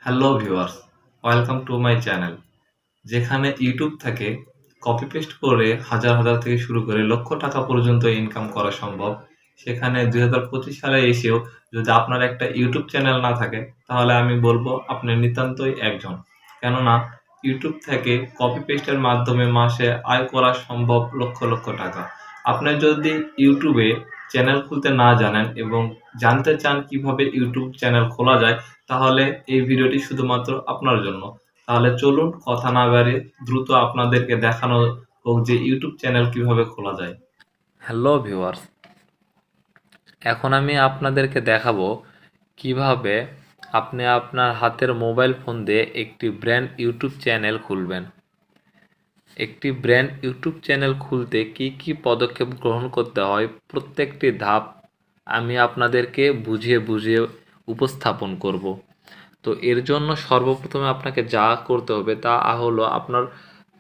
Hello viewers, welcome to my channel. যেখানে YouTube থেকে copy paste করে হাজার হাজার থেকে শুরু করে লক্ষ টাকা পর্যন্ত ইনকাম করা সম্ভব, সেখানে 2025 সালে এসেও যদি আপনার একটা ইউটিউব চ্যানেল না থাকে, তাহলে আমি বলবো আপনি নিতান্তই একজন। কেননা ইউটিউব থেকে কপি পেস্টের মাধ্যমে মাসে আয় করা সম্ভব লক্ষ লক্ষ টাকা। আপনি যদি ইউটিউবে চ্যানেল খুলতে না জানেন এবং জানতে চান কিভাবে ইউটিউব চ্যানেল খোলা যায়, তাহলে এই ভিডিওটি শুধুমাত্র আপনার জন্য। তাহলে চলুন কথা না বাড়িয়ে দ্রুত আপনাদেরকে দেখানো হোক যে ইউটিউব চ্যানেল কিভাবে খোলা যায়। হ্যালো ভিউয়ার্স, এখন আমি আপনাদেরকে দেখাবো কিভাবে আপনি আপনার হাতের মোবাইল ফোন দিয়ে একটি ব্র্যান্ড ইউটিউব চ্যানেল খুলবেন। একটি ব্র্যান্ড ইউটিউব চ্যানেল খুলতে কি কি পদক্ষেপ গ্রহণ করতে হয়, প্রত্যেকটি ধাপ আমি আপনাদেরকে বুঝিয়ে বুঝিয়ে উপস্থাপন করব। তো এর জন্য সর্বপ্রথমে আপনাকে যা করতে হবে তা হলো আপনার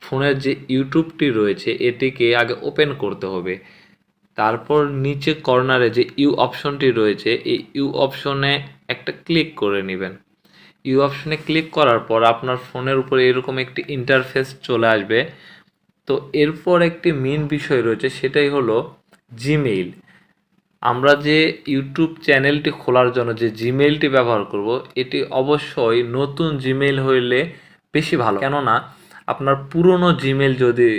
ফোনের যে ইউটিউবটি রয়েছে এটিকে আগে ওপেন করতে হবে। তারপর নিচে কর্নারে যে ইউ অপশনটি রয়েছে এই ইউ অপশনে একটা ক্লিক করে নেবেন। ইউ অপশনে ক্লিক করার পর আপনার ফোনের উপরে এরকম একটি ইন্টারফেস চলে আসবে। তো এরপর একটি মেন বিষয় রয়েছে, সেটাই হলো জিমেইল। আমরা যে ইউটিউব চ্যানেলটি খোলার জন্য যে জিমেইলটি ব্যবহার করব, এটি অবশ্যই নতুন জিমেইল হইলে বেশি ভালো। কেননা আপনার পুরনো জিমেইল যদি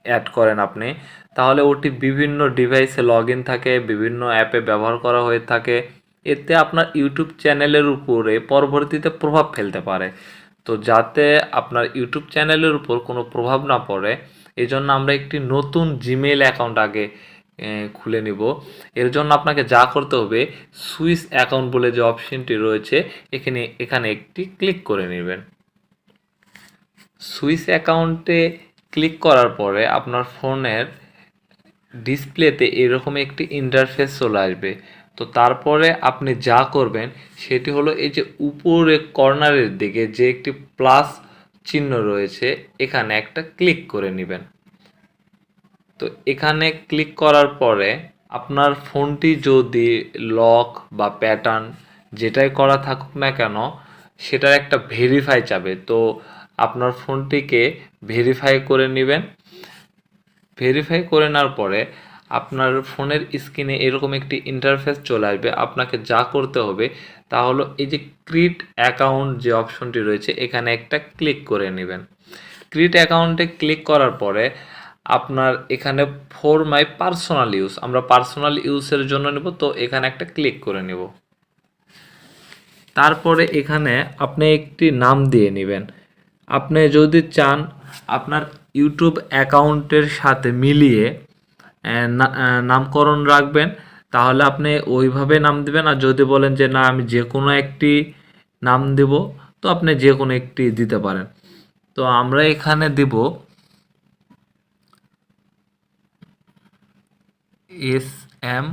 অ্যাড করেন আপনি, তাহলে ওটি বিভিন্ন ডিভাইসে লগ ইন থাকে, বিভিন্ন অ্যাপে ব্যবহার করা হয়ে থাকে। এতে আপনার ইউটিউব চ্যানেলের উপরে পরবর্তীতে প্রভাব ফেলতে পারে। তো যাতে আপনার ইউটিউব চ্যানেলের উপর কোনো প্রভাব না পড়ে, এই জন্য আমরা একটি নতুন জিমেইল অ্যাকাউন্ট আগে খুলে নিব। এর জন্য আপনাকে যা করতে হবে, সুইচ অ্যাকাউন্ট বলে যে অপশনটি রয়েছে এখানে একটি ক্লিক করে নেবেন। সুইচ অ্যাকাউন্টে ক্লিক করার পরে আপনার ফোনের ডিসপ্লেতে এরকম একটি ইন্টারফেস চলে আসবে। তো তারপরে আপনি যা করবেন সেটি হলো এই যে উপরে কর্নারের দিকে যে একটি প্লাস চিহ্ন রয়েছে, এখানে একটা ক্লিক করে নেবেন। তো এখানে ক্লিক করার পরে আপনার ফোনটি যদি লক বা প্যাটার্ন যেটাই করা থাকুক না কেন, সেটার একটা ভেরিফাই চাবে। তো আপনার ফোনটিকে ভেরিফাই করে নেবেন। ভেরিফাই করে নেওয়ার পরে আপনার ফোনের স্ক্রিনে এরকম একটি ইন্টারফেস চলে আসবে। আপনাকে যা করতে হবে তা হলো এই যে ক্রিয়েট অ্যাকাউন্ট যে অপশনটি রয়েছে এখানে একটা ক্লিক করে নেবেন। ক্রিয়েট অ্যাকাউন্টে ক্লিক করার পরে আপনার এখানে ফর মাই পার্সোনাল ইউজ, আমরা পার্সোনাল ইউজের জন্য নেব, তো এখানে একটা ক্লিক করে নেব। তারপরে এখানে আপনি একটি নাম দিয়ে নেবেন। আপনি যদি চান আপনার ইউটিউব অ্যাকাউন্টের সাথে মিলিয়ে নামকরণ রাখবেন, তাহলে আপনি ওইভাবে নাম দিবেন। আর যদি বলেন যে না আমি যে কোনো একটি নাম দেব, তো আপনি যে কোনো একটি দিতে পারেন। তো আমরা এখানে দিব এস এম,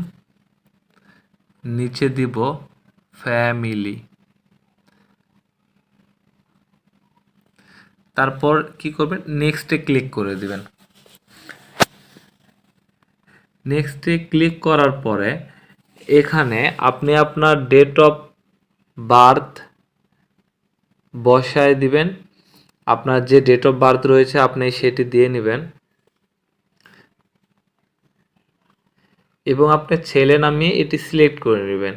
নিচে দিব ফ্যামিলি। তারপর কি করবেন, নেক্সটে ক্লিক করে দিবেন। নেক্সটে ক্লিক করার পরে এখানে আপনি আপনার ডেট অফ বার্থ বসায় দিবেন। আপনার যে ডেট অফ বার্থ রয়েছে আপনি সেটি দিয়ে নেবেন এবং আপনার ছেলে নামিয়ে এটি সিলেক্ট করে নেবেন।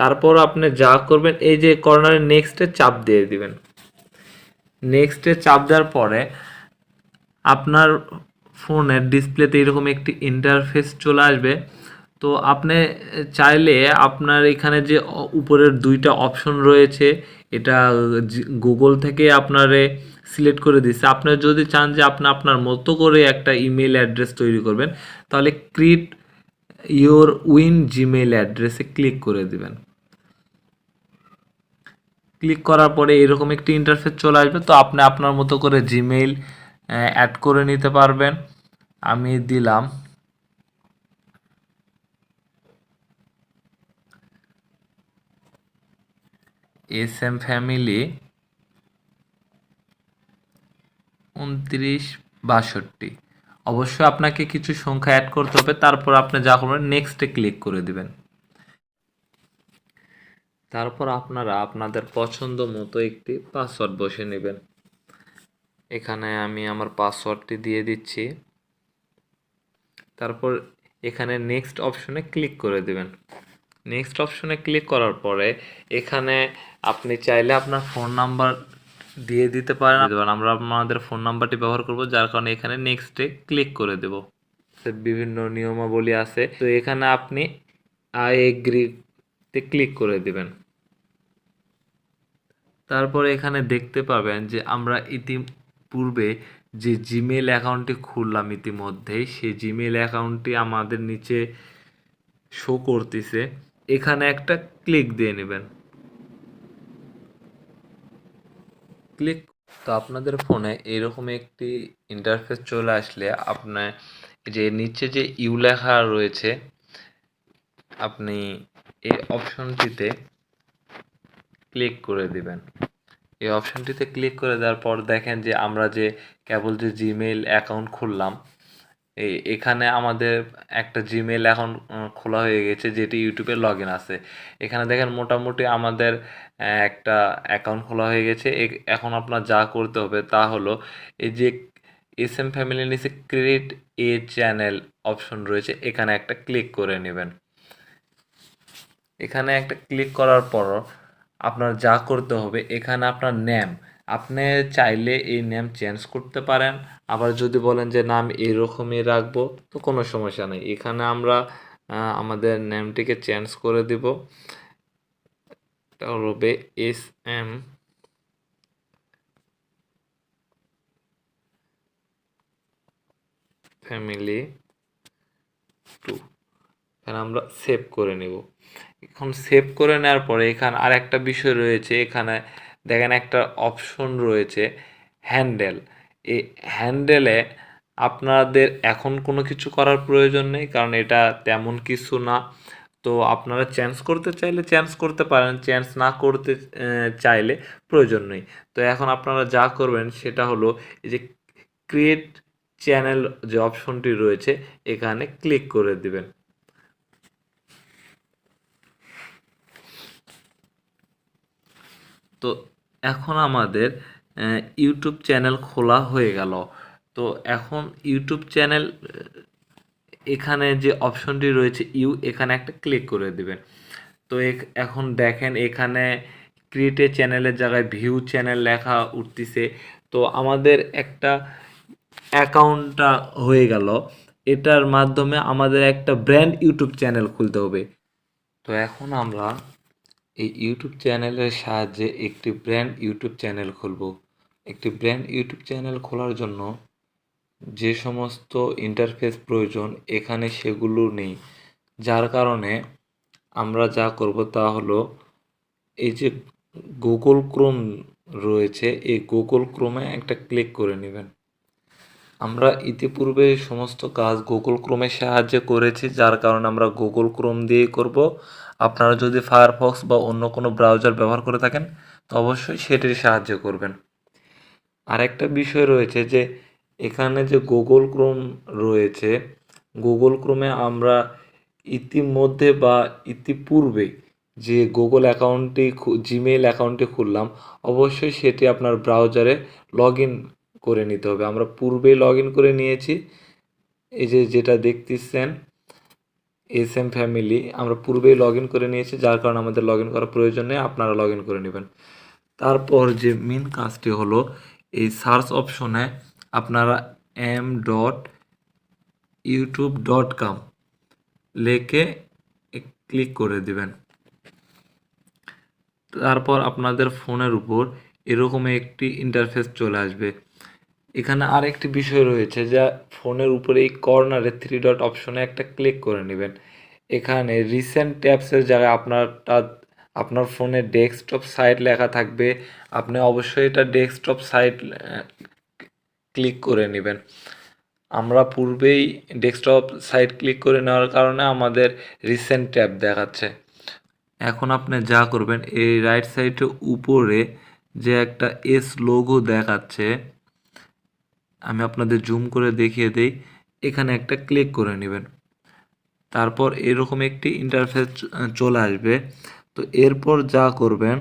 তারপর আপনি যা করবেন এই যে কর্নারে নেক্সটে চাপ দিয়ে দিবেন। নেক্সটে চাপ দেওয়ার পরে আপনার ফোনের ডিসপ্লেতে এরকম একটি ইন্টারফেস চলে আসবে। তো আপনি চাইলে আপনার এখানে যে উপরের দুইটা অপশন রয়েছে, এটা গুগল থেকে আপনারে সিলেক্ট করে দিচ্ছে। আপনি যদি চান যে আপনি আপনার মতো করে একটা ইমেল অ্যাড্রেস তৈরি করবেন, তাহলে ক্রিয়েট ইওর উইন জিমেইল অ্যাড্রেসে ক্লিক করে দিবেন। ক্লিক করার পরে এরকম একটি ইন্টারফেস চলে আসবে। তো আপনি আপনার মতো করে জিমেইল অ্যাড করে নিতে পারবেন। আমি দিলাম এস এম ফ্যামিলি 2962। অবশ্যই আপনাকে কিছু সংখ্যা অ্যাড করতে হবে। তারপর আপনি যা করবেন নেক্সটে ক্লিক করে দিবেন। তারপর আপনারা আপনাদের পছন্দ মতো একটি পাসওয়ার্ড বসিয়ে নেবেন। এখানে আমি আমার পাসওয়ার্ডটি দিয়ে দিচ্ছি। তারপর এখানে নেক্সট অপশনে ক্লিক করে দেবেন। নেক্সট অপশনে ক্লিক করার পরে এখানে আপনি চাইলে আপনার ফোন নাম্বার দিয়ে দিতে পারেন। আমরা আমাদের ফোন নাম্বারটি ব্যবহার করব, যার কারণে এখানে নেক্সটে ক্লিক করে দেব। বিভিন্ন নিয়মাবলী আছে, তো এখানে আপনি আই এগ্রিতে ক্লিক করে দিবেন। তারপরে এখানে দেখতে পাবেন যে আমরা ইতিপূর্বে যে জিমেল অ্যাকাউন্টটি খুললাম ইতিমধ্যেই, সেই জিমেল অ্যাকাউন্টটি আমাদের নিচে শো করতেছে। এখানে একটা ক্লিক দিয়ে নেবেন। ক্লিক তো আপনাদের ফোনে এরকম একটি ইন্টারফেস চলে আসলে আপনার যে নিচে যে ইউ লেখা রয়েছে, আপনি এই অপশনটিতে ক্লিক করে দিবেন। এই অপশনটিতে ক্লিক করে দেওয়ার পর দেখেন যে আমরা যে কেবল যে জিমেইল অ্যাকাউন্ট খুললাম, এখানে আমাদের একটা জিমেইল অ্যাকাউন্ট খোলা হয়ে গেছে, যেটি ইউটিউবে লগ ইন আছে। এখানে দেখেন মোটামুটি আমাদের একটা অ্যাকাউন্ট খোলা হয়ে গেছে। এখন আপনার যা করতে হবে তা হলো এই যে এস এম ফ্যামিলির নিচে ক্রিয়েট এ চ্যানেল অপশন রয়েছে, এখানে একটা ক্লিক করে নেবেন। এখানে একটা ক্লিক করার পর আপনার যা করতে হবে, এখানে আপনার নেম, আপনি চাইলে এই নেম চেঞ্জ করতে পারেন। আবার যদি বলেন যে নাম এরকমই রাখবো, তো কোনো সমস্যা নেই। এখানে আমরা আমাদের নেমটিকে চেঞ্জ করে দিব। এটা হবে এস এম ফ্যামিলি 2। এখানে আমরা সেভ করে নেব। এখন সেভ করে নেওয়ার পরে এখানে আর একটা বিষয় রয়েছে, এখানে দেখেন একটা অপশন রয়েছে হ্যান্ডেল। এই হ্যান্ডেলে আপনাদের এখন কোনো কিছু করার প্রয়োজন নেই, কারণ এটা তেমন কিছু না। তো আপনারা চেঞ্জ করতে চাইলে চেঞ্জ করতে পারেন, চেঞ্জ না করতে চাইলে প্রয়োজন নেই। তো এখন আপনারা যা করবেন সেটা হলো এই যে ক্রিয়েট চ্যানেল যে অপশনটি রয়েছে, এখানে ক্লিক করে দিবেন। তো এখন আমাদের ইউটিউব চ্যানেল খোলা হয়ে গেল। তো এখন ইউটিউব চ্যানেল এখানে যে অপশনটি রয়েছে এখানে একটা ক্লিক করে দিবেন। তো এখন দেখেন এখানে ক্রিয়েট এ চ্যানেলের জায়গায় ভিউ চ্যানেল লেখা উঠতেছে। তো আমাদের একটা অ্যাকাউন্টটা হয়ে গেল। এটার মাধ্যমে আমাদের একটা ব্র্যান্ড ইউটিউব চ্যানেল খুলতে হবে। তো এখন আমরা এই ইউটিউব চ্যানেলের সাহায্যে একটি ব্র্যান্ড ইউটিউব চ্যানেল খুলব। একটি ব্র্যান্ড ইউটিউব চ্যানেল খোলার জন্য যে সমস্ত ইন্টারফেস প্রয়োজন এখানে সেগুলো নেই, যার কারণে আমরা যা করব তা হলো এই যে গুগল ক্রোম রয়েছে, এই গুগল ক্রোমে একটা ক্লিক করে নেবেন। আমরা ইতিপূর্বে সমস্ত কাজ গুগল ক্রোমের সাহায্যে করেছি, যার কারণে আমরা গুগল ক্রোম দিয়েই করব। আপনারা যদি ফায়ারফক্স বা অন্য কোনো ব্রাউজার ব্যবহার করে থাকেন তো অবশ্যই সেটির সাহায্যে করবেন। আরেকটা বিষয় রয়েছে যে এখানে যে গুগল ক্রোম রয়েছে, গুগল ক্রোমে আমরা ইতিমধ্যে বা ইতিপূর্বে যে গুগল অ্যাকাউন্টটি জিমেইল অ্যাকাউন্টটি খুললাম, অবশ্যই সেটি আপনার ব্রাউজারে লগ ইন করে নিতে হবে। আমরা পূর্বেই লগ ইন করে নিয়েছি, এই যে যেটা দেখতেছেন এস এম ফ্যামিলি, আমরা পূর্বেই লগ ইন করে নিয়েছি, যার কারণে আমাদের লগ ইন করার প্রয়োজন নেই, আপনারা লগ ইন করে নেবেন। তারপর যে মেন কাজটি হলো এই সার্চ অপশনে আপনারা m.youtube.com লিখে ক্লিক করে দিবেন। তারপর আপনাদের ফোনের উপর এরকম একটি ইন্টারফেস চলে আসবে। এখানে আরেকটি বিষয় রয়েছে, যা ফোনের উপরে এই কর্নারে 3 ডট অপশনে একটা ক্লিক করে নেবেন। এখানে রিসেন্ট ট্যাবসের জায়গায় আপনার ফোনে ডেস্কটপ সাইট লেখা থাকবে, আপনি অবশ্যই এটা ডেস্কটপ সাইট ক্লিক করে নেবেন। আমরা পূর্বেই ডেস্কটপ সাইট ক্লিক করে নেওয়ার কারণে আমাদের রিসেন্ট ট্যাব দেখাচ্ছে। এখন আপনি যা করবেন, এই রাইট সাইডে উপরে যে একটা এস লোগো দেখাচ্ছে, আমি আপনাদের জুম করে দেখিয়ে দেই, এখানে একটা ক্লিক করে নেবেন। তারপর এরকম একটি ইন্টারফেস চলে আসবে। তো তো এরপর যা করবেন,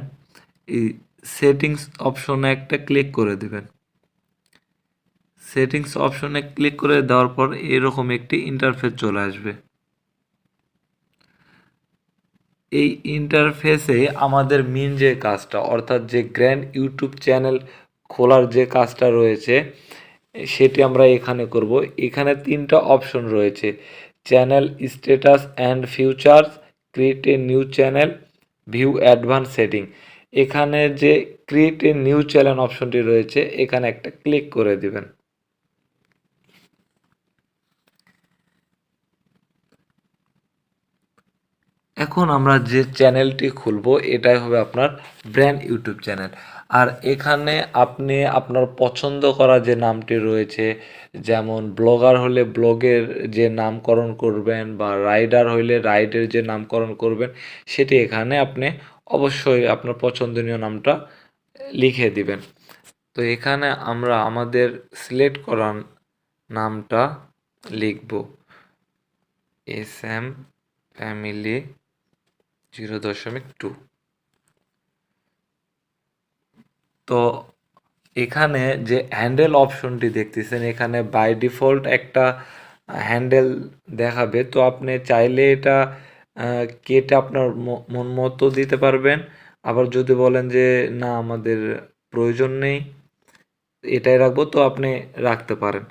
এই সেটিংস অপশনে একটা ক্লিক করে দিবেন। সেটিংস অপশনে ক্লিক করে দেওয়ার পর এরকম একটি ইন্টারফেস চলে আসবে। এই ইন্টারফেসে আমাদের মেন যে কাজটা, অর্থাৎ যে গ্র্যান্ড ইউটিউব চ্যানেল খোলার যে কাজটা রয়েছে, সেটি আমরা এখানে করব। এখানে 3টা অপশন রয়েছে: channel status and futures, create a new channel, view advance setting. এখানে যে ক্রিয়েট এ নিউ চ্যানেল অপশনটি রয়েছে, এখানে একটা ক্লিক করে দিবেন। এখন আমরা যে চ্যানেলটি খুলবো এটাই হবে আপনার ব্র্যান্ড ইউটিউব চ্যানেল। আর এখানে আপনি আপনার পছন্দ করা যে নামটি রয়েছে, যেমন ব্লগার হলে ব্লগের যে নামকরণ করবেন, বা রাইডার হইলে রাইডের যে নামকরণ করবেন, সেটি এখানে আপনি অবশ্যই আপনার পছন্দনীয় নামটা লিখে দিবেন। তো এখানে আমরা আমাদের সিলেক্ট করা নামটা লিখব, SM ফ্যামিলি 0.2। তো এখানে যে হ্যান্ডেল অপশনটি দেখতেছেন, এখানে বাই ডিফল্ট একটা হ্যান্ডেল দেখাবে। তো আপনি চাইলে এটা কেটে আপনার মন মতো দিতে পারবেন। আবার যদি বলেন যে না, আমাদের প্রয়োজন নেই, এটাই রাখবো, তো আপনি রাখতে পারেন।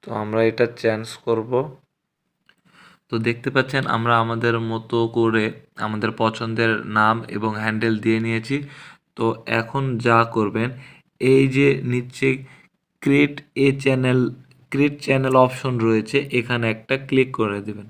তো আমরা এটা চেঞ্জ করব। তো দেখতে পাচ্ছেন আমরা আমাদের মতো করে আমাদের পছন্দের নাম এবং হ্যান্ডেল দিয়ে নিয়েছি। তো এখন যা করবেন, এই যে নিচে create a channel, create channel option রয়েছে, এখানে একটা ক্লিক করে দেবেন।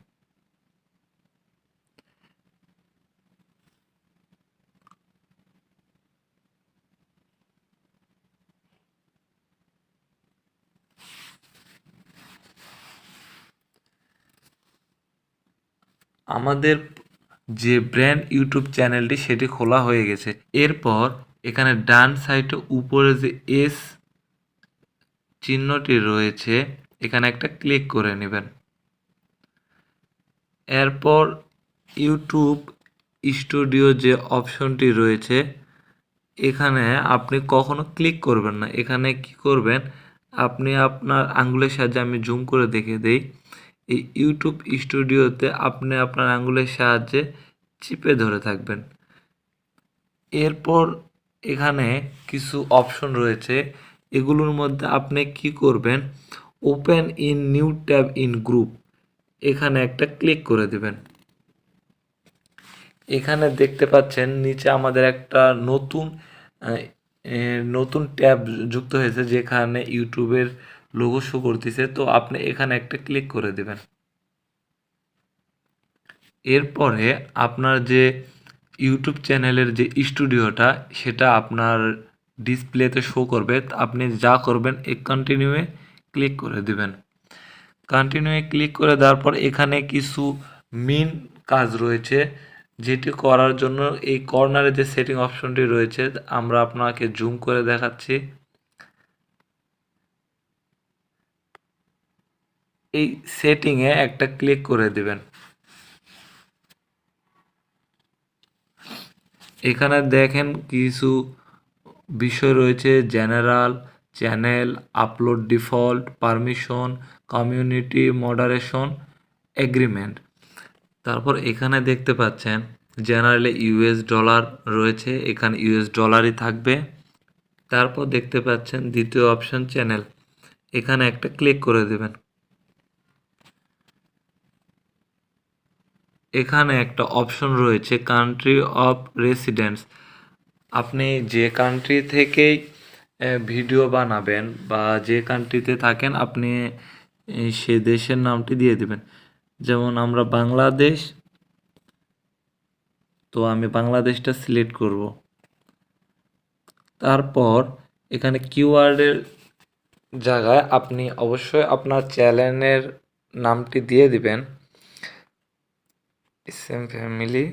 আমাদের যে ব্র্যান্ড ইউটিউব চ্যানেলটি সেটি খোলা হয়ে গেছে। এরপর এখানে ডান সাইডে উপরে যে এস চিহ্নটি রয়েছে, এখানে একটা ক্লিক করে নেবেন। এরপর ইউটিউব স্টুডিও যে অপশনটি রয়েছে, এখানে আপনি কখনো ক্লিক করবেন না। এখানে কি করবেন, আপনি আপনার আঙ্গুলের সাহায্যে, আমি জুম করে দেখে দেই, এই ইউটিউব স্টুডিওতে আপনি আপনার আঙ্গুলের সাহায্যে চিপে ধরে থাকবেন। এরপর এখানে কিছু অপশন রয়েছে, এগুলোর মধ্যে আপনি কি করবেন, open in new tab in group, এখানে একটা ক্লিক করে দেবেন। এখানে দেখতে পাচ্ছেন নিচে আমাদের একটা নতুন ট্যাব যুক্ত হয়েছে, যেখানে ইউটিউবের লোগো শো করতেছে। তো আপনি এখানে একটা ক্লিক করে দেবেন। এরপরে আপনার যে ইউটিউব চ্যানেলের যে স্টুডিওটা, সেটা আপনার ডিসপ্লেতে শো করবে। আপনি যা করবেন, এই কন্টিনিউয়ে ক্লিক করে দিবেন। কন্টিনিউয়ে ক্লিক করে দেওয়ার পর এখানে কিছু মেন কাজ রয়েছে, যেটি করার জন্য এই কর্নারে যে সেটিং অপশনটি রয়েছে, আমরা আপনাকে জুম করে দেখাচ্ছি। এই সেটিংয়ে একটা ক্লিক করে দিবেন। এখানে দেখেন কিছু বিষয় রয়েছে: general, channel, upload default, permission, community moderation, agreement. তারপর এখানে দেখতে পাচ্ছেন জেনারেলে ইউএস ডলার রয়েছে, এখানে ইউএস ডলারই থাকবে। তারপর দেখতে পাচ্ছেন দ্বিতীয় অপশন চ্যানেল, এখানে একটা ক্লিক করে দেবেন। এখানে একটা অপশন রয়েছে কান্ট্রি অফ রেসিডেন্স, আপনি যে কান্ট্রি থেকেই ভিডিও বানাবেন বা যে কান্ট্রিতে থাকেন, আপনি সে দেশের নামটি দিয়ে দিবেন। যেমন আমরা বাংলাদেশ, তো আমি বাংলাদেশটা সিলেক্ট করব। তারপর এখানে কিওয়ার্ডের জায়গায় আপনি অবশ্যই আপনার চ্যানেলের নামটি দিয়ে দিবেন, SM ফ্যামিলি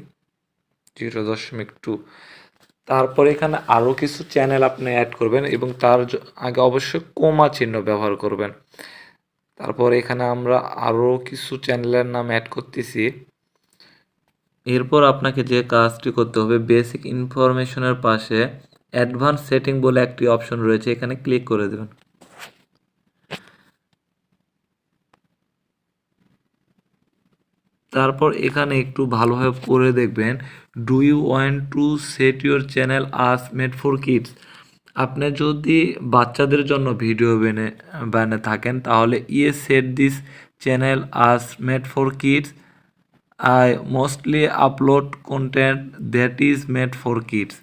0.2। তারপর এখানে আরও কিছু চ্যানেল আপনি অ্যাড করবেন, এবং তার আগে অবশ্যই কোমা চিহ্ন ব্যবহার করবেন। তারপর এখানে আমরা আরও কিছু চ্যানেলের নাম অ্যাড করতেছি। এরপর আপনাকে যে কাজটি করতে হবে, বেসিক ইনফরমেশনের পাশে অ্যাডভান্স সেটিং বলে একটি অপশন রয়েছে, এখানে ক্লিক করে দেবেন। তারপর এখানে একটু ভালোভাবে পড়ে দেখবেন, do you want to set your channel as made for kids. আপনি যদি বাচ্চাদের জন্য ভিডিও বানিয়ে থাকেন তাহলে set this channel as made for kids. I mostly upload content that is made for kids,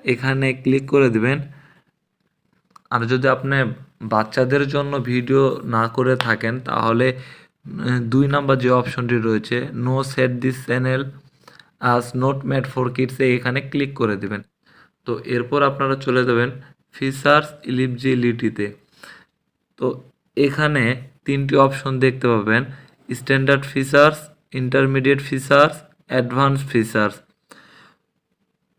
এখানে ক্লিক করে দিবেন। আর যদি আপনি বাচ্চাদের জন্য ভিডিও না করে থাকেন তাহলে 2 নাম্বার যে অপশনটি রয়েছে, নো সেট দিস চ্যানেল আজ নট মেড ফর কিডসে এখানে ক্লিক করে দিবেন। তো এরপর আপনারা চলে যাবেন ফিচার্স এলিজিবিলিটিতে। তো এখানে 3টি অপশন দেখতে পাবেন, standard features, intermediate features, advance features.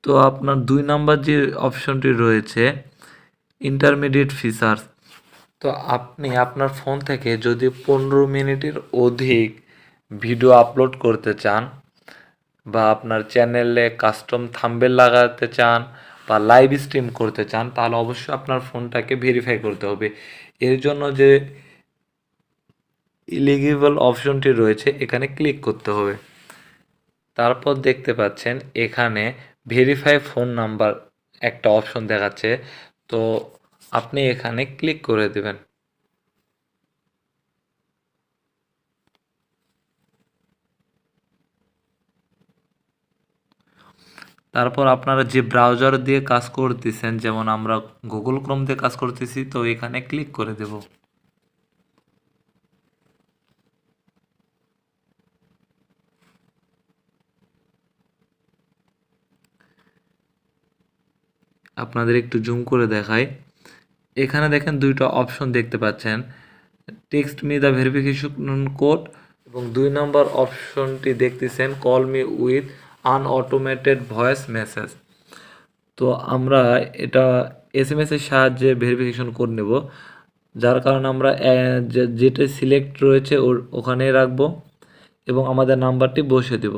তো আপনার 2 নাম্বার যে অপশনটি রয়েছে ইন্টারমিডিয়েট ফিচার্স, তো আপনি আপনার ফোন থেকে যদি 15 মিনিটের অধিক ভিডিও আপলোড করতে চান বা আপনার চ্যানেলে কাস্টম থাম্বনেল লাগাতে চান বা লাইভ স্ট্রিম করতে চান তাহলে অবশ্যই আপনার ফোনটাকে ভেরিফাই করতে হবে। এর জন্য যে এলিজিবল অপশনটি রয়েছে এখানে ক্লিক করতে হবে। তারপর দেখতে পাচ্ছেন এখানে ভেরিফাই ফোন নাম্বার একটা অপশন দেখাচ্ছে, তো আপনি এখানে ক্লিক করে দেবেন। তারপর আপনারা যে ব্রাউজার দিয়ে কাজ করতেছেন, যেমন আমরা গুগল ক্রোম দিয়ে কাজ করতেছি, তো এখানে ক্লিক করে দেব। আপনাদের একটু জুম করে দেখাই, এখানে দেখেন 2টা অপশন দেখতে পাচ্ছেন, text me the verification code এবং 2 নম্বর অপশনটি দেখতেছেন call me with an automated voice message. তো আমরা এটা এসএমএস এর সাহায্যে ভেরিফিকেশন কোড নেব, যার কারণে আমরা যেটা সিলেক্ট রয়েছে ওখানে রাখবো এবং আমাদের নাম্বারটি বসিয়ে দেব।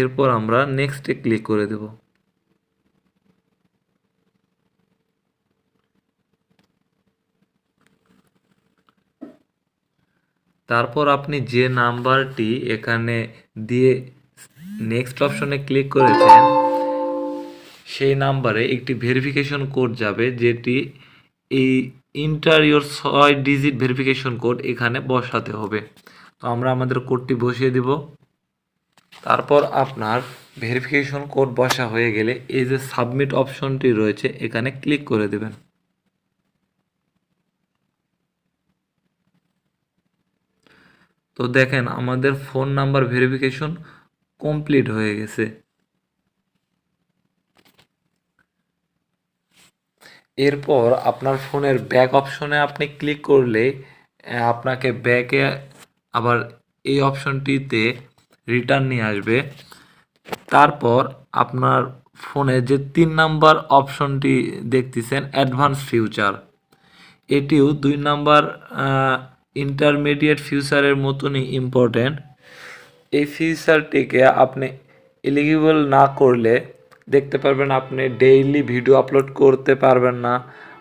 এরপর আমরা নেক্সটে ক্লিক করে দেব। তারপর আপনি যে নাম্বারটি এখানে দিয়ে নেক্সট অপশনে ক্লিক করেছেন সেই নাম্বারে একটি ভেরিফিকেশন কোড যাবে, যেটি এই inter your 6 digit verification code এখানে বসাতে হবে। তো আমরা আমাদের কোডটি বসিয়ে দিব। তারপর আপনার ভেরিফিকেশন কোড বসা হয়ে গেলে এই যে সাবমিট অপশনটি রয়েছে এখানে ক্লিক করে দেবেন। তো দেখেন আমাদের ফোন নাম্বার ভেরিফিকেশন কমপ্লিট হয়ে গেছে। এরপর আপনার ফোনের ব্যাক অপশনে আপনি ক্লিক করলে আপনাকে ব্যাকে আবার এই অপশনটিতে রিটার্ন নিয়ে আসবে। তারপর আপনার ফোনে যে 3 নাম্বার অপশনটি দেখতেছেন অ্যাডভান্স ফিউচার, এটিও 2 নাম্বার ইন্টারমিডিয়েট ফিউচারের মতনই ইম্পর্ট্যান্ট। এই ফিচারটিকে আপনি এলিজিবল না করলে দেখতে পারবেন আপনি ডেইলি ভিডিও আপলোড করতে পারবেন না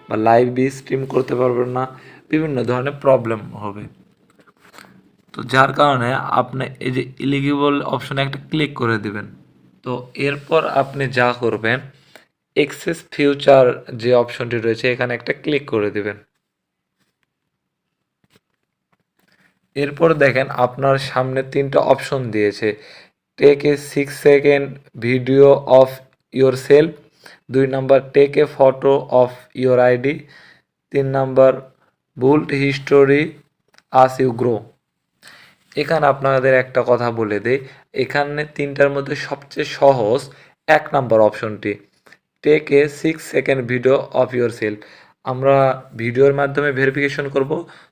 বা লাইভ স্ট্রিম করতে পারবেন না, বিভিন্ন ধরনের প্রবলেম হবে। তো যার কারণে আপনি এই যে এলিজিবল অপশনে একটা ক্লিক করে দিবেন। তো এরপর আপনি যা করবেন, এক্সেস ফিউচার যে অপশনটি রয়েছে এখানে একটা ক্লিক করে দিবেন। এরপর দেখেন আপনার সামনে 3টা অপশন দিয়েছে, take a 6 second video of yourself, 2 number take a photo of your ID, 3 number build history as you grow. এখানে আপনাদের একটা কথা বলে দেই, এখানে 3টার মধ্যে সবচেয়ে সহজ 1 নাম্বার অপশনটি, take a 6 second video of yourself. আমরা ভিডিওর মাধ্যমে ভেরিফিকেশন করব,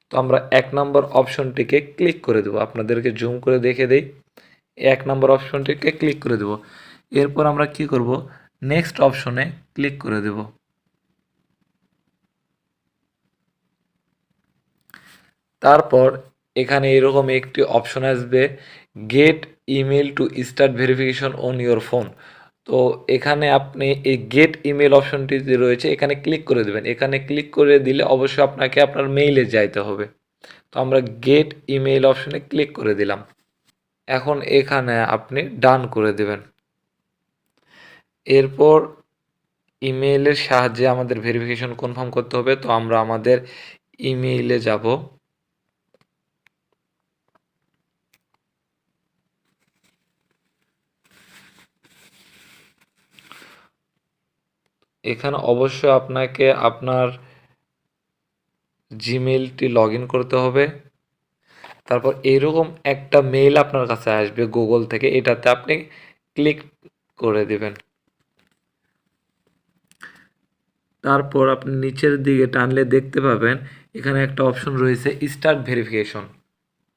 তো আমরা 1 নাম্বার অপশনটিকে ক্লিক করে দেব। আপনাদেরকে জুম করে দেখে দেই, 1 নাম্বার অপশনটিকে ক্লিক করে দেব। এরপর আমরা কি করব, নেক্সট অপশনে ক্লিক করে দেব। তারপর এখানে এরকম একটি অপশন আসবে, get email to start verification on your phone. তো এখানে আপনি এই গেট ইমেল অপশনটি যে রয়েছে এখানে ক্লিক করে দেবেন। এখানে ক্লিক করে দিলে অবশ্যই আপনাকে আপনার মেইলে যাইতে হবে। তো আমরা গেট ইমেল অপশনে ক্লিক করে দিলাম। এখন এখানে আপনি ডান করে দেবেন। এরপর ইমেইলের সাহায্যে আমাদের ভেরিফিকেশন কনফার্ম করতে হবে। তো আমরা আমাদের ইমেইলে যাব। এখানে অবশ্যই আপনাকে আপনার জিমেইলটি লগ ইন করতে হবে। তারপর এরকম একটা মেইল আপনার কাছে আসবে গুগল থেকে, এটাতে আপনি ক্লিক করে দিবেন। তারপর আপনি নিচের দিকে টানলে দেখতে পাবেন এখানে একটা অপশন রয়েছে স্টার্ট ভেরিফিকেশন।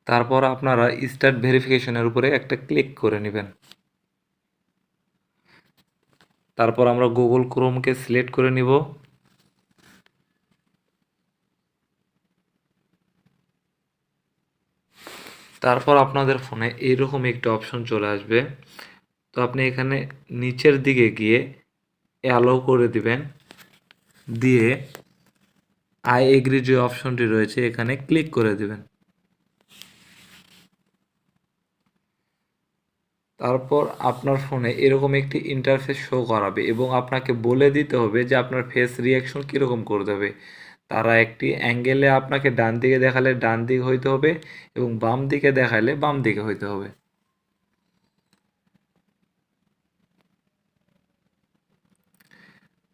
তারপর আপনারা স্টার্ট ভেরিফিকেশনের উপরে একটা ক্লিক করে নেবেন। তারপর আমরা গুগল ক্রোমকে সিলেক্ট করে নিব। তারপর আপনাদের ফোনে এইরকম একটা অপশন চলে আসবে। তো আপনি এখানে নিচের দিকে গিয়ে অ্যালাউ করে দিবেন, দিয়ে আই এগ্রি যে অপশনটি রয়েছে এখানে ক্লিক করে দিবেন। তারপর আপনার ফোনে এরকম একটি ইন্টারফেস শো করাবে এবং আপনাকে বলে দিতে হবে যে আপনার ফেস রিয়াকশন কীরকম করতে হবে। তারা একটি অ্যাঙ্গেলে আপনাকে ডান দিকে দেখালে ডান দিকে হইতে হবে এবং বাম দিকে দেখালে বাম দিকে হইতে হবে।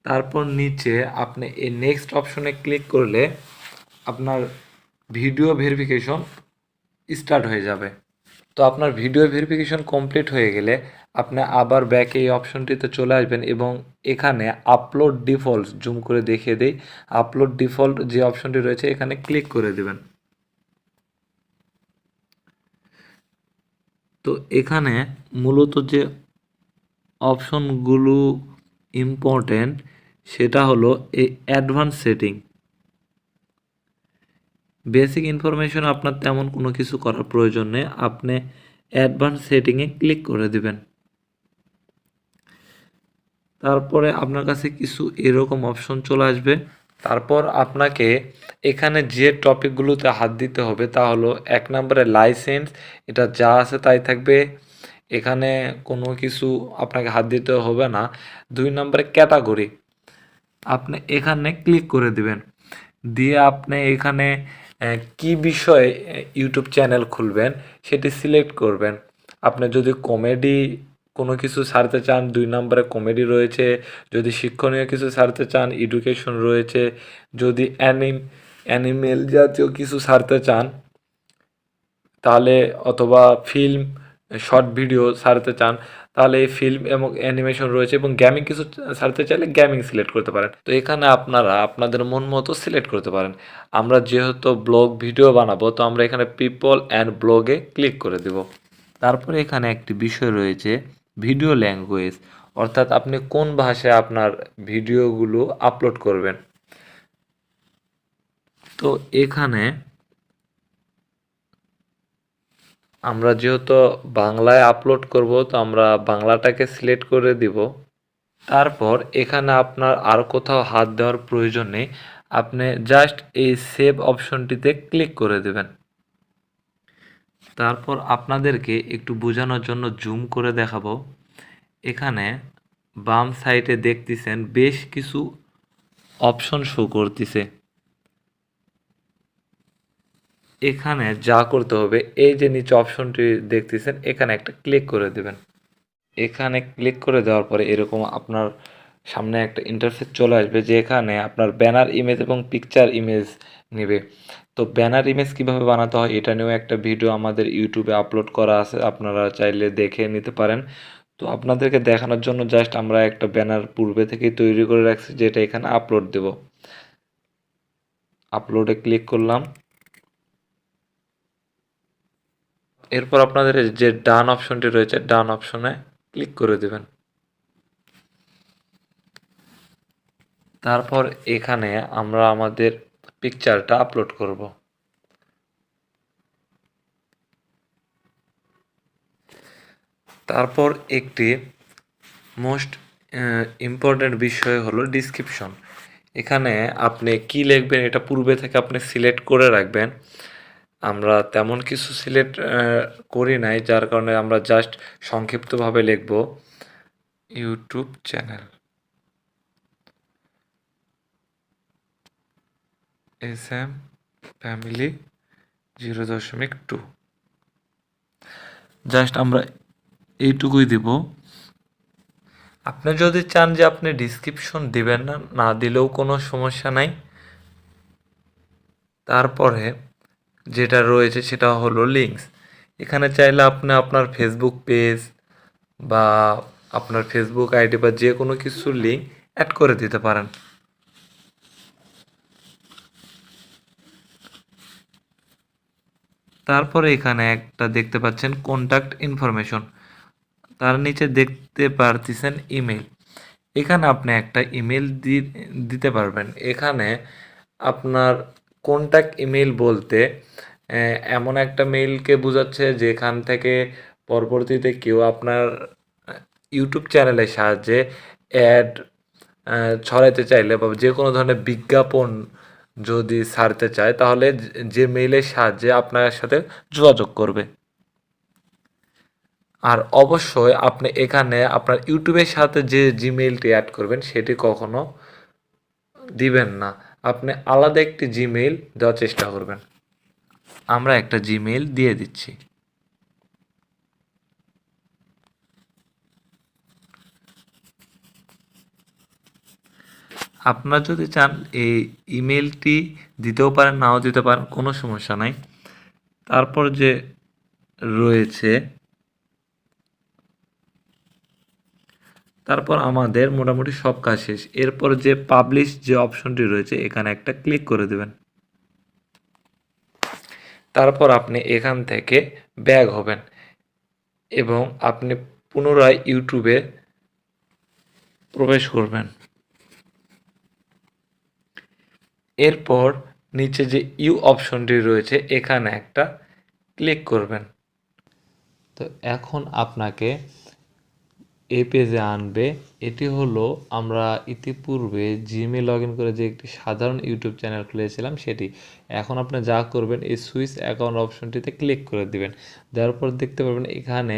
তারপর নিচে আপনি এই নেক্সট অপশনে ক্লিক করলে আপনার ভিডিও ভেরিফিকেশন স্টার্ট হয়ে যাবে। তো আপনার ভিডিও ভেরিফিকেশন কমপ্লিট হয়ে গেলে আপনি আবার ব্যাক এই অপশনটিতে চলে আসবেন এবং এখানে আপলোড ডিফল্ট, জুম করে দেখিয়ে দেই, আপলোড ডিফল্ট যে অপশনটি রয়েছে এখানে ক্লিক করে দেবেন। তো এখানে মূলত যে অপশনগুলো ইম্পর্টেন্ট সেটা হলো এই অ্যাডভান্স সেটিং। বেসিক ইনফরমেশন আপনার তেমন কোনো কিছু করার প্রয়োজন নেই, আপনি অ্যাডভান্স সেটিংয়ে ক্লিক করে দিবেন। তারপরে আপনার কাছে কিছু এরকম অপশন চলে আসবে। তারপর আপনাকে এখানে যে টপিকগুলোতে হাত দিতে হবে তা হলো ১ নম্বরে লাইসেন্স, এটা যা আছে তাই থাকবে, এখানে কোনো কিছু আপনাকে হাত দিতে হবে না। ২ নম্বরে ক্যাটাগরি, আপনি এখানে ক্লিক করে দিবেন, দিয়ে আপনি এখানে কি বিষয়ে ইউটিউব চ্যানেল খুলবেন সেটি সিলেক্ট করবেন। আপনি যদি কমেডি কোনো কিছু ছাড়তে চান ২ নম্বরে কমেডি রয়েছে, যদি শিক্ষণীয় কিছু ছাড়তে চান এডুকেশন রয়েছে, যদি অ্যানিমেল জাতীয় কিছু ছাড়তে চান তাহলে, অথবা ফিল্ম শর্ট ভিডিও ছাড়তে চান তাহলে এই ফিল্ম এবং অ্যানিমেশন রয়েছে, এবং গেমিং কিছু ছাড়তে চাইলে গেমিং সিলেক্ট করতে পারেন। তো এখানে আপনারা আপনাদের মন মতো সিলেক্ট করতে পারেন। আমরা যেহেতু ব্লগ ভিডিও বানাবো তো আমরা এখানে পিপল অ্যান্ড ব্লগে ক্লিক করে দেব। তারপরে এখানে একটি বিষয় রয়েছে ভিডিও ল্যাঙ্গুয়েজ, অর্থাৎ আপনি কোন ভাষায় আপনার ভিডিওগুলো আপলোড করবেন। তো এখানে আমরা যেহেতু বাংলায় আপলোড করব তো আমরা বাংলাটাকে সিলেক্ট করে দিব। তারপর এখানে আপনার আর কোথাও হাত দেওয়ার প্রয়োজন নেই, আপনি জাস্ট এই সেভ অপশনটিতে ক্লিক করে দেবেন। তারপর আপনাদেরকে একটু বোঝানোর জন্য জুম করে দেখাবো। এখানে বাম সাইডে দেখতেছেন বেশ কিছু অপশন শো করতেছে। এখানে যা করতে হবে এই যে নিচে অপশনটি দেখতেছেন এখানে একটা ক্লিক করে দেবেন। এখানে ক্লিক করে দেওয়ার পরে এরকম আপনার সামনে একটা ইন্টারফেস চলে আসবে, যে এখানে আপনার ব্যানার ইমেজ এবং পিকচার ইমেজ নেবে। তো ব্যানার ইমেজ কিভাবে বানাতে হয় এটা নিয়েও একটা ভিডিও আমাদের ইউটিউবে আপলোড করা আছে, আপনারা চাইলে দেখে নিতে পারেন। তো আপনাদেরকে দেখানোর জন্য জাস্ট আমরা একটা ব্যানার পূর্বে থেকেই তৈরি করে রাখছি যেটা এখানে আপলোড দেব। আপলোডে ক্লিক করলাম। এরপর আপনাদের যে ডান অপশনটি রয়েছে ডান অপশনে ক্লিক করে দেবেন। তারপর এখানে আমরা আমাদের পিকচারটা আপলোড করব। তারপর একটি মোস্ট ইম্পর্ট্যান্ট বিষয় হলো ডিসক্রিপশন। এখানে আপনি কি লিখবেন এটা পূর্বে থেকে আপনি সিলেক্ট করে রাখবেন। আমরা তেমন কিছু সিলেক্ট করি নাই, যার কারণে আমরা জাস্ট সংক্ষিপ্তভাবে লিখব YouTube channel SM family 0.2। Just আমরা এইটুকুই দিব। আপনি যদি চান যে আপনি ডিসক্রিপশন দিবেন না, না দিলেও কোনো সমস্যা নাই। তারপরে যেটা রয়েছে সেটা হলো লিঙ্কস। এখানে চাইলে আপনি আপনার ফেসবুক পেজ বা আপনার ফেসবুক আইডি বা যে কোনো কিছুর লিঙ্ক অ্যাড করে দিতে পারেন। তারপরে এখানে একটা দেখতে পাচ্ছেন কন্ট্যাক্ট ইনফরমেশন, তার নিচে দেখতে পারতেছেন ইমেল। এখানে আপনি একটা ইমেল দিতে পারবেন। এখানে আপনার কন্ট্যাক্ট ইমেল বলতে এমন একটা মেইলকে বোঝাচ্ছে যেখান থেকে পরবর্তীতে কেউ আপনার ইউটিউব চ্যানেলের সাহায্যে অ্যাড ছড়াইতে চাইলে বা যে কোনো ধরনের বিজ্ঞাপন যদি ছাড়তে চায়, তাহলে যে মেইলের সাহায্যে আপনার সাথে যোগাযোগ করবে। আর অবশ্যই আপনি এখানে আপনার ইউটিউবের সাথে যে জিমেইলটি অ্যাড করবেন সেটি কখনো দিবেন না। আপনি আলাদা একটি জিমেইল দেওয়ার চেষ্টা করবেন। আমরা একটা জিমেইল দিয়ে দিচ্ছি। আপনারা যদি চান এই ইমেলটি দিতেও পারেন, নাও দিতে পারেন, কোনো সমস্যা নাই। তারপর যে রয়েছে, তারপর আমাদের মোটামুটি সব কাজ শেষ। এরপর যে পাবলিশ যে অপশনটি রয়েছে এখানে একটা ক্লিক করে দেবেন। তারপর আপনি এখান থেকে ব্যাক হবেন এবং আপনি পুনরায় ইউটিউবে প্রবেশ করবেন। এরপর নিচে যে ইউ অপশনটি রয়েছে এখানে একটা ক্লিক করবেন। তো এখন আপনাকে এই পেজে আনবে। এটি হলো আমরা ইতিপূর্বে জিমে লগ ইন করে যে একটি সাধারণ ইউটিউব চ্যানেল খুলেছিলাম সেটি। এখন আপনি যা করবেন এই সুইচ অ্যাকাউন্ট অপশনটিতে ক্লিক করে দিবেন। দেওয়ার পর দেখতে পারবেন এখানে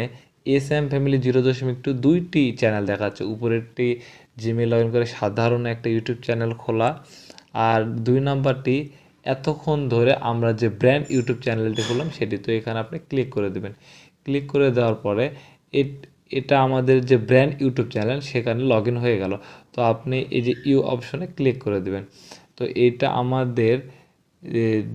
SM ফ্যামিলি 0.2 দুইটি চ্যানেল দেখাচ্ছে। উপরেরটি জিমে লগ ইন করে সাধারণ একটা ইউটিউব চ্যানেল খোলা, আর 2 নাম্বারটি এতক্ষণ ধরে আমরা যে ব্র্যান্ড ইউটিউব চ্যানেলটি খুললাম সেটি। তো এখানে আপনি ক্লিক করে দেবেন। ক্লিক করে দেওয়ার পরে এটা আমাদের যে ব্র্যান্ড ইউটিউব চ্যানেল সেখানে লগ ইন হয়ে গেল। তো আপনি এই যে ইউ অপশনে ক্লিক করে দেবেন। তো এটা আমাদের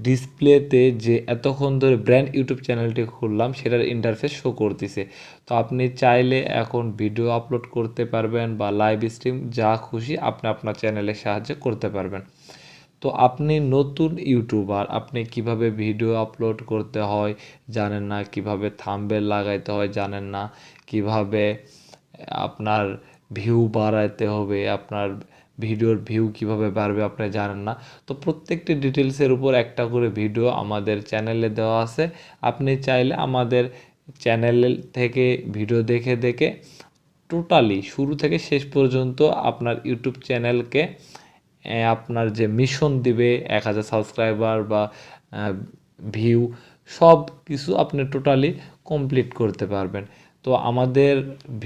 ডিসপ্লেতে যে এতক্ষণ ধরে ব্র্যান্ড ইউটিউব চ্যানেলটি খুললাম সেটার ইন্টারফেস শো করতেছে। তো আপনি চাইলে এখন ভিডিও আপলোড করতে পারবেন বা লাইভ স্ট্রিম যা খুশি আপনি আপনার চ্যানেলের সাহায্যে করতে পারবেন। তো আপনি নতুন ইউটিউবার, আপনি কিভাবে ভিডিও আপলোড করতে হয় জানেন না, কিভাবে থাম্বনেল লাগাইতে হয় জানেন না, কিভাবে আপনার ভিউ বাড়াইতে হবে, আপনার ভিডিওর ভিউ কিভাবে বাড়বে আপনি জানেন না। তো প্রত্যেকটি ডিটেলসের উপর একটা করে ভিডিও আমাদের চ্যানেলে দেওয়া আছে। আপনি চাইলে আমাদের চ্যানেল থেকে ভিডিও দেখে দেখে টোটালি শুরু থেকে শেষ পর্যন্ত আপনার ইউটিউব চ্যানেলকে আপনার যে মিশন দিবে 1000 সাবস্ক্রাইবার বা ভিউ সব কিছু আপনি টোটালি কমপ্লিট করতে পারবেন। তো আমাদের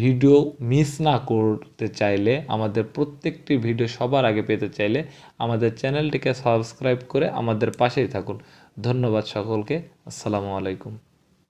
ভিডিও মিস না করতে চাইলে, আমাদের প্রত্যেকটি ভিডিও সবার আগে পেতে চাইলে আমাদের চ্যানেলটিকে সাবস্ক্রাইব করে আমাদের পাশেই থাকুন। ধন্যবাদ সকলকে। আসসালামু আলাইকুম।